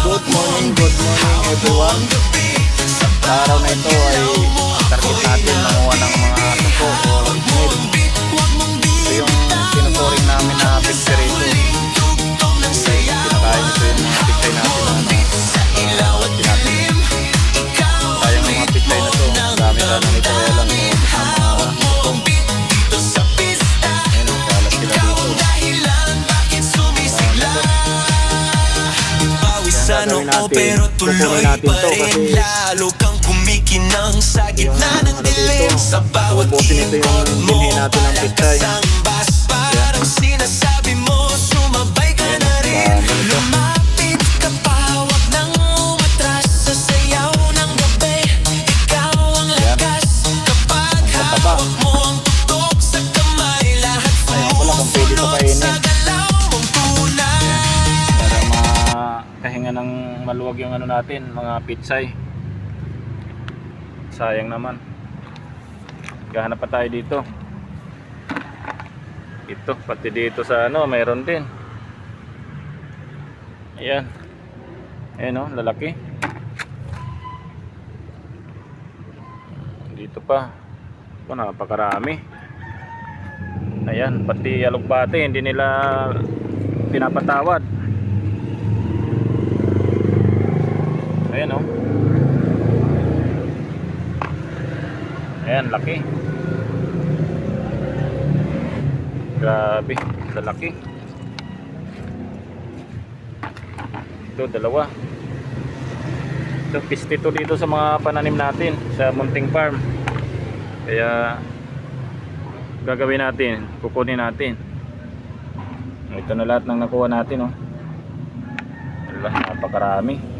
Good morning everyone. Sa araw na ito ay target natin manguha ng mga suko o ignit. Ito yung tinuturing namin na picture ito. Kinakain ito yung mga picture natin na natin. Sayang mga picture na to. Dami na nito kaya lang yung mga suko. Ayun, kalat sila dito. Ano pero tuloy pa rin, lalo kang kumikinang sa gitna ng dilim. Sa bawat ikot mo, malakas ang bas. Parang sinasabi mo, sumabay ka na rin. Lumapit ka pa, wag nang umatras. Sa sayaw ng gabi, ikaw ang lakas. Kapag hawak mo ang tutok sa kamay, lahat sumusunod sa galaw mong tunay. Kahinga ng maluwag yung ano natin, mga pitsay. Sayang naman. Gahanap pa tayo dito. Ito, pati dito sa ano, mayroon din. Ayan. Ayan o, lalaki. Dito pa. Ito, napakarami. Ayan, pati alugbate, hindi nila pinapatawad. Ayan o. Ayan, laki. Grabe, lalaki. Ito, dalawa. Ito, piste to dito sa mga pananim natin sa munting farm. Kaya gagawin natin, kukunin natin. Ito na lahat ng nakuha natin o. Napakarami.